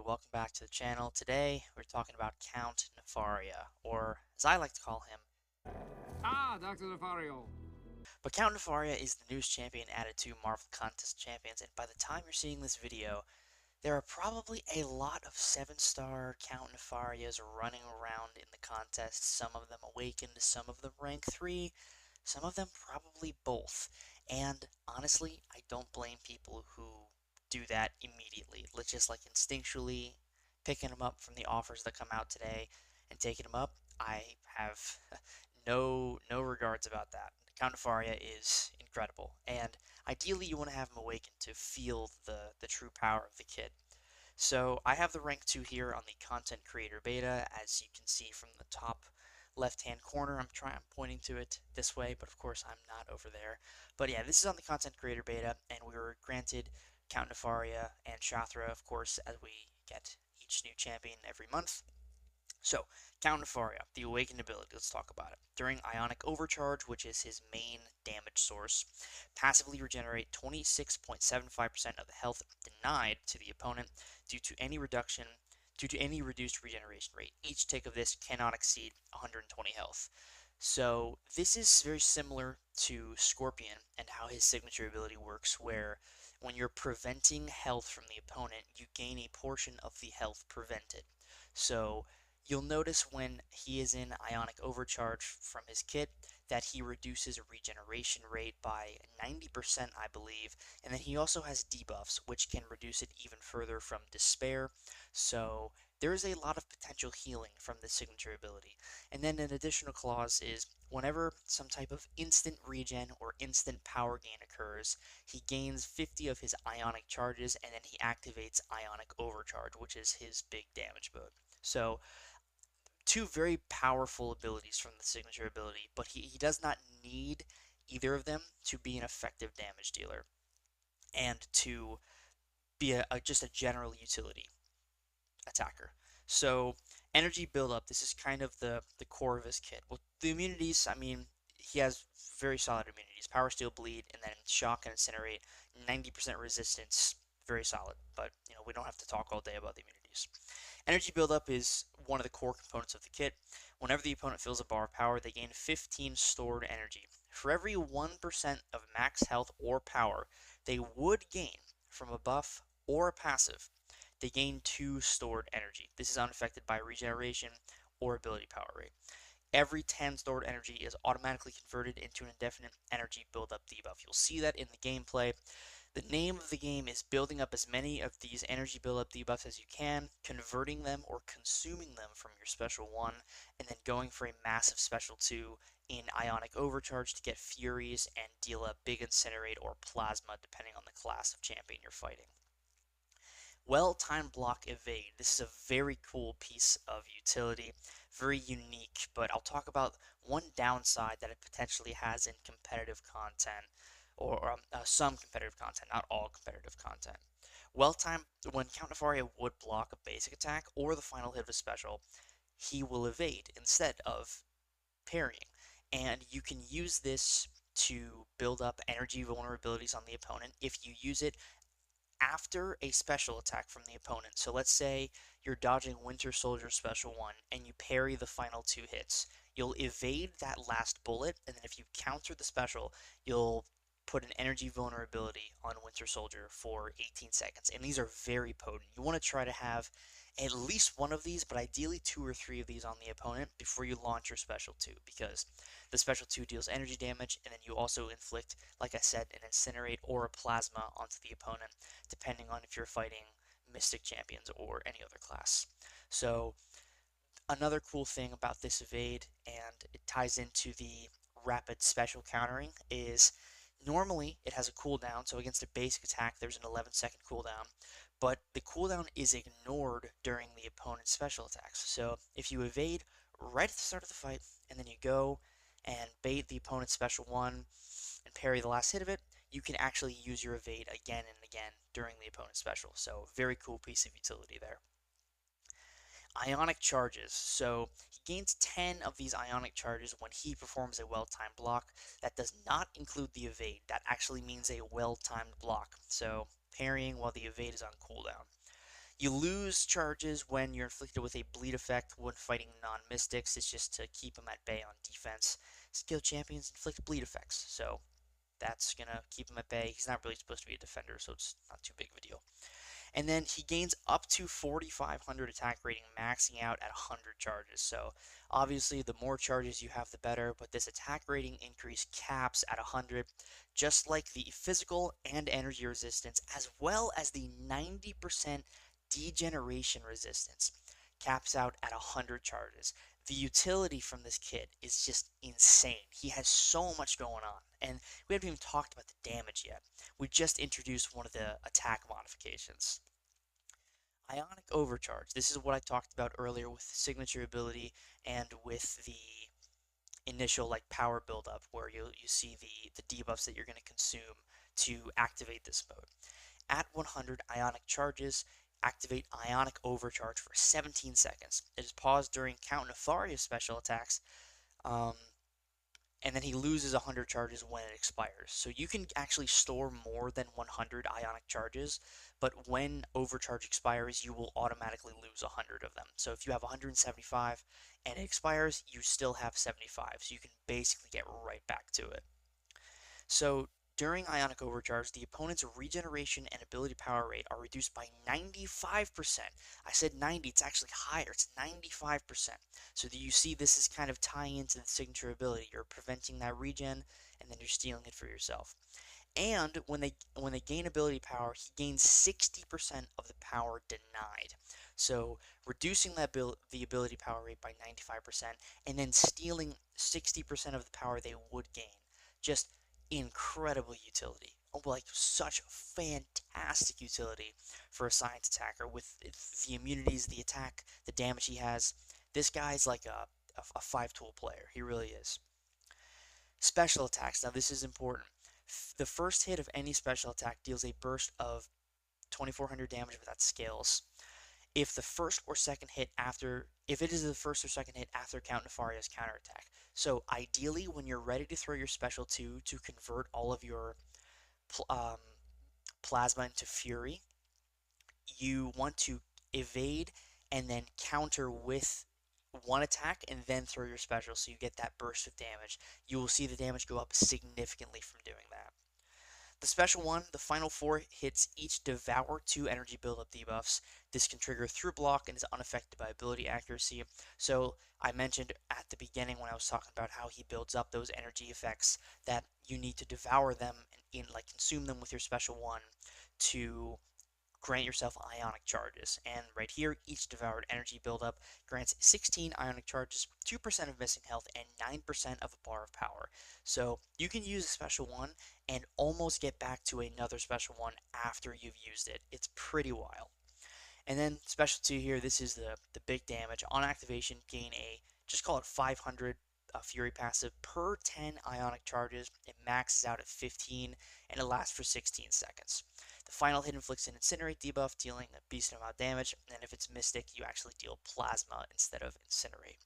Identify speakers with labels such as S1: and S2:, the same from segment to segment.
S1: welcome back to the channel. Today we're talking about Count Nefaria, or as I like to call him.
S2: Dr. Nefario.
S1: But Count Nefaria is the newest champion added to Marvel Contest Champions, and by the time you're seeing this video, there are probably a lot of 7-star Count Nefarias running around in the contest, some of them awakened, some of them rank 3, some of them probably both. And honestly, I don't blame people who do that immediately. Let's just like instinctually picking them up from the offers that come out today and taking them up. I have no regards about that. Count Nefaria is incredible, and ideally you want to have him awakened to feel the true power of the kid. So I have the rank 2 here on the content creator beta, as you can see from the top left hand corner. I'm pointing to it this way, but of course I'm not over there. But yeah, this is on the content creator beta, and we were granted Count Nefaria and Shathra, of course, as we get each new champion every month. So, Count Nefaria, the Awakened ability, let's talk about it. During Ionic Overcharge, which is his main damage source, passively regenerate 26.75% of the health denied to the opponent due to any reduced regeneration rate. Each tick of this cannot exceed 120 health. So this is very similar to Scorpion and how his signature ability works, where when you're preventing health from the opponent, you gain a portion of the health prevented. So you'll notice when he is in Ionic Overcharge from his kit that he reduces regeneration rate by 90%, I believe, and then he also has debuffs, which can reduce it even further from Despair. So there is a lot of potential healing from this signature ability. And then an additional clause is whenever some type of instant regen or instant power gain occurs, he gains 50 of his Ionic charges, and then he activates Ionic Overcharge, which is his big damage mode. So two very powerful abilities from the signature ability, but he does not need either of them to be an effective damage dealer and to be just a general utility attacker. So energy buildup, this is kind of the core of his kit. Well, the immunities, I mean, he has very solid immunities. Power, Steel, Bleed, and then Shock and Incinerate, 90% resistance, very solid. But, we don't have to talk all day about the immunities. Energy buildup is one of the core components of the kit. Whenever the opponent fills a bar of power, they gain 15 stored energy. For every 1% of max health or power they would gain from a buff or a passive, they gain 2 stored energy. This is unaffected by regeneration or ability power rate. Every 10 stored energy is automatically converted into an indefinite energy buildup debuff. You'll see that in the gameplay. The name of the game is building up as many of these energy buildup debuffs as you can, converting them or consuming them from your special 1, and then going for a massive special 2 in Ionic Overcharge to get Furies and deal a big Incinerate or Plasma depending on the class of champion you're fighting. Well-timed block evade. This is a very cool piece of utility, very unique, but I'll talk about one downside that it potentially has in competitive content, or some competitive content, not all competitive content. Well-timed, when Count Nefaria would block a basic attack or the final hit of a special, he will evade instead of parrying. And you can use this to build up energy vulnerabilities on the opponent if you use it after a special attack from the opponent. So let's say you're dodging Winter Soldier Special 1 and you parry the final 2 hits. You'll evade that last bullet, and then if you counter the special, you'll put an energy vulnerability on Winter Soldier for 18 seconds. And these are very potent. You want to try to have at least one of these, but ideally 2 or 3 of these on the opponent before you launch your special 2, because the special 2 deals energy damage, and then you also inflict, like I said, an Incinerate or a Plasma onto the opponent, depending on if you're fighting Mystic Champions or any other class. So another cool thing about this evade, and it ties into the rapid special countering, is normally it has a cooldown. So against a basic attack, there's an 11-second cooldown, but the cooldown is ignored during the opponent's special attacks. So if you evade right at the start of the fight, and then you go and bait the opponent's special 1 and parry the last hit of it, you can actually use your evade again and again during the opponent's special. So very cool piece of utility there. Ionic charges. So he gains 10 of these Ionic charges when he performs a well-timed block. That does not include the evade. That actually means a well-timed block. So parrying while the evade is on cooldown. You lose charges when you're inflicted with a bleed effect when fighting non-mystics. It's just to keep them at bay on defense. Skill champions inflict bleed effects, so that's gonna keep him at bay. He's not really supposed to be a defender, so it's not too big of a deal. And then he gains up to 4,500 attack rating, maxing out at 100 charges. So obviously, the more charges you have, the better. But this attack rating increase caps at 100, just like the physical and energy resistance, as well as the 90% degeneration resistance, caps out at 100 charges. The utility from this kit is just insane. He has so much going on, and we haven't even talked about the damage yet. We just introduced one of the attack modifications. Ionic overcharge. This is what I talked about earlier with the signature ability and with the initial like power buildup where you see the debuffs that you're going to consume to activate this mode. At 100 Ionic charges, activate Ionic overcharge for 17 seconds. It is paused during Count Nefaria special attacks. Um, and then he loses 100 charges when it expires. So you can actually store more than 100 Ionic charges, but when overcharge expires, you will automatically lose 100 of them. So if you have 175 and it expires, you still have 75. So you can basically get right back to it. So during Ionic Overcharge, the opponent's regeneration and ability power rate are reduced by 95%. I said 90, it's actually higher, it's 95%. So that you see this is kind of tying into the signature ability. You're preventing that regen, and then you're stealing it for yourself. And when they gain ability power, he gains 60% of the power denied. So reducing the ability power rate by 95%, and then stealing 60% of the power they would gain. Just incredible utility. Like such fantastic utility for a science attacker with the immunities, the attack, the damage he has. This guy's like a 5-tool player. He really is. Special attacks. Now this is important. The first hit of any special attack deals a burst of 2,400 damage without scales. If the first or second hit after, if it is the first or second hit after Count Nefaria's counterattack. So ideally, when you're ready to throw your special 2 to convert all of your plasma into fury, you want to evade and then counter with one attack and then throw your special so you get that burst of damage. You will see the damage go up significantly from doing that. The special one, the final 4 hits each devour 2 energy buildup debuffs. This can trigger through block and is unaffected by ability accuracy. So I mentioned at the beginning when I was talking about how he builds up those energy effects that you need to devour them and like consume them with your special one to grant yourself Ionic charges. And right here, each devoured energy buildup grants 16 Ionic charges, 2% of missing health, and 9% of a bar of power. So you can use a special one and almost get back to another special one after you've used it. It's pretty wild. And then special 2 here, this is the big damage. On activation, gain a, just call it 500 Fury passive per 10 Ionic charges. It maxes out at 15, and it lasts for 16 seconds. The final hit inflicts an Incinerate debuff, dealing a beast amount of damage, and if it's Mystic, you actually deal Plasma instead of Incinerate.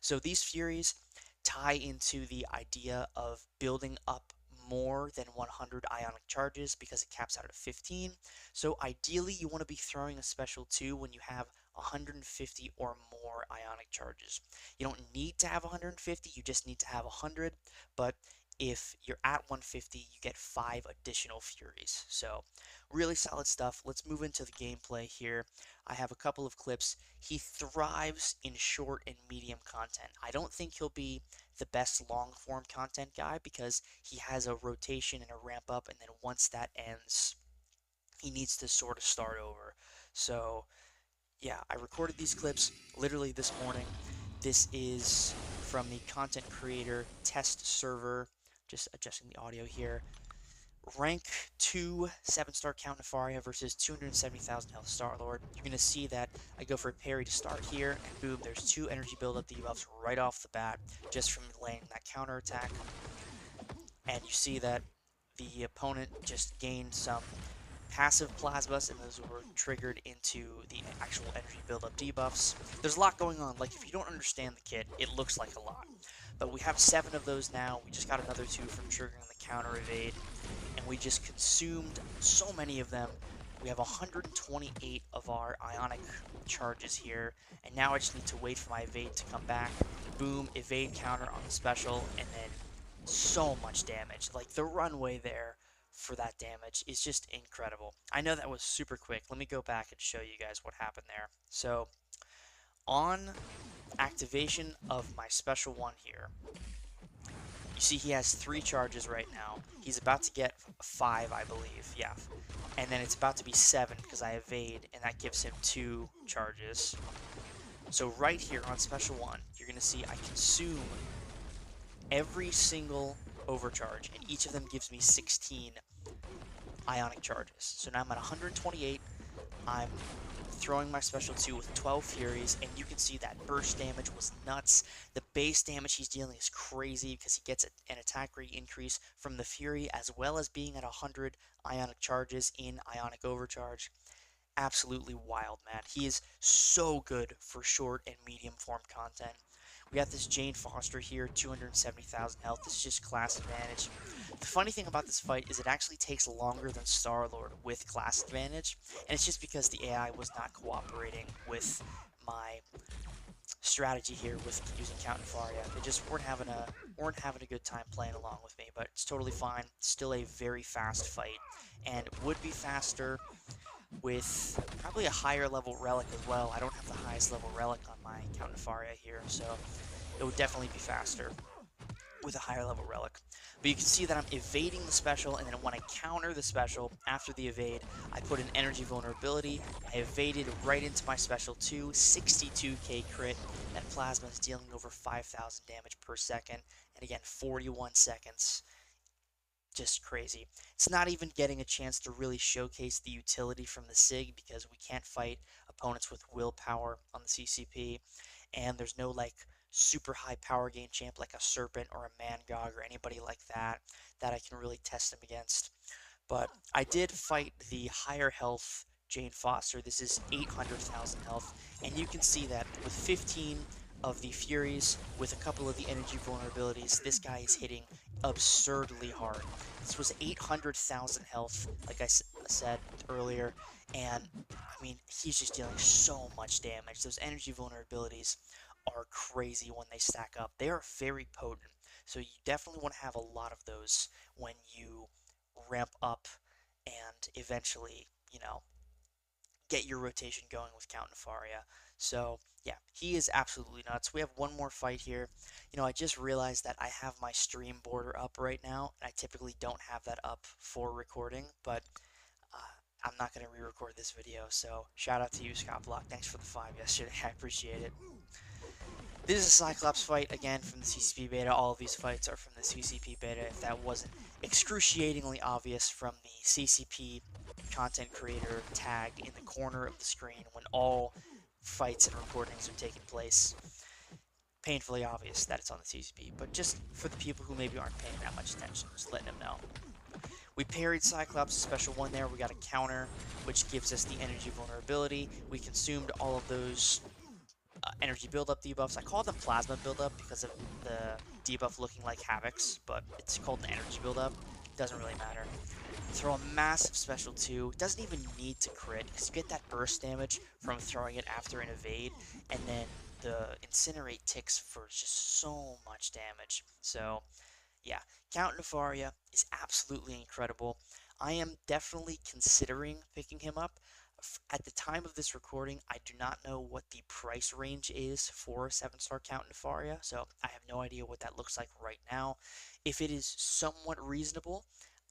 S1: So these Furies tie into the idea of building up more than 100 Ionic charges because it caps out at 15. So ideally, you want to be throwing a special 2 when you have 150 or more Ionic charges. You don't need to have 150, you just need to have 100, but if you're at 150, you get 5 additional Furies. So really solid stuff. Let's move into the gameplay here. I have a couple of clips. He thrives in short and medium content. I don't think he'll be the best long form content guy because he has a rotation and a ramp up, and then once that ends, he needs to sort of start over. So yeah, I recorded these clips literally this morning. This is from the content creator test server. Just adjusting the audio here. Rank 2 7-star Count Nefaria versus 270,000 health Star-Lord. You're going to see that I go for a parry to start here, and boom, there's 2 energy buildup debuffs right off the bat just from laying that counter attack. And you see that the opponent just gained some passive plasmas, and those were triggered into the actual energy buildup debuffs. There's a lot going on. Like, if you don't understand the kit, it looks like a lot. But we have 7 of those now. We just got another 2 from triggering the counter evade, and we just consumed so many of them. We have 128 of our Ionic charges here, and now I just need to wait for my evade to come back. Boom, evade counter on the special, and then so much damage. Like, the runway there for that damage is just incredible. I know that was super quick. Let me go back and show you guys what happened there. So, on activation of my special one here, you see he has 3 charges right now. He's about to get 5, I believe. Yeah. And then it's about to be 7 because I evade, and that gives him 2 charges. So right here on special 1, you're going to see I consume every single overcharge, and each of them gives me 16 Ionic charges. So now I'm at 128. I'm throwing my special 2 with 12 Furies, and you can see that burst damage was nuts. The base damage he's dealing is crazy because he gets an attack rate increase from the Fury, as well as being at 100 Ionic charges in Ionic Overcharge. Absolutely wild, man. He is so good for short and medium form content. We got this Jane Foster here, 270,000 health. This is just class advantage. The funny thing about this fight is it actually takes longer than Star-Lord with class advantage, and it's just because the AI was not cooperating with my strategy here with using Count Nefaria. They just weren't having a good time playing along with me, but it's totally fine. Still a very fast fight, and would be faster with probably a higher level relic as well. I don't have the highest level relic on my Count Nefaria here, so it would definitely be faster with a higher level relic. But you can see that I'm evading the special, and then when I counter the special after the evade, I put an energy vulnerability. I evaded right into my special 2, 62k crit. That plasma is dealing over 5,000 damage per second, and again, 41 seconds. Just crazy. It's not even getting a chance to really showcase the utility from the SIG because we can't fight opponents with willpower on the CCP, and there's no like super high power gain champ like a Serpent or a Mangog or anybody like that that I can really test him against. But I did fight the higher health Jane Foster. This is 800,000 health, and you can see that with 15 of the Furies, with a couple of the energy vulnerabilities, this guy is hitting absurdly hard. This was 800,000 health, like I said earlier, and I mean, he's just dealing so much damage. Those energy vulnerabilities are crazy when they stack up. They are very potent, so you definitely want to have a lot of those when you ramp up and eventually, get your rotation going with Count Nefaria. So, yeah, he is absolutely nuts. We have one more fight here. I just realized that I have my stream border up right now, and I typically don't have that up for recording, but I'm not going to re-record this video, so shout out to you, Scott Block. Thanks for the 5 yesterday. I appreciate it. This is a Cyclops fight, again, from the CCP beta. All of these fights are from the CCP beta, if that wasn't excruciatingly obvious from the CCP content creator tag in the corner of the screen when all fights and recordings are taking place. Painfully obvious that it's on the CCP, but just for the people who maybe aren't paying that much attention, just letting them know. We parried Cyclops' special one there. We got a counter, which gives us the energy vulnerability. We consumed all of those energy buildup debuffs. I call them plasma buildup because of the debuff looking like Havoc's, but it's called an energy buildup. Doesn't really matter. Throw a massive special 2. Doesn't even need to crit because you get that burst damage from throwing it after an evade, and then the incinerate ticks for just so much damage. So yeah, Count Nefaria is absolutely incredible. I am definitely considering picking him up. At the time of this recording, I do not know what the price range is for 7-star Count Nefaria, so I have no idea what that looks like right now. If it is somewhat reasonable,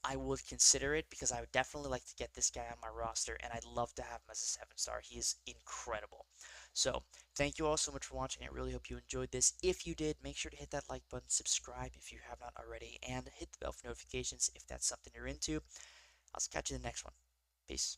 S1: I would consider it because I would definitely like to get this guy on my roster, and I'd love to have him as a 7-star. He is incredible. So, thank you all so much for watching. I really hope you enjoyed this. If you did, make sure to hit that like button, subscribe if you have not already, and hit the bell for notifications if that's something you're into. I'll catch you in the next one. Peace.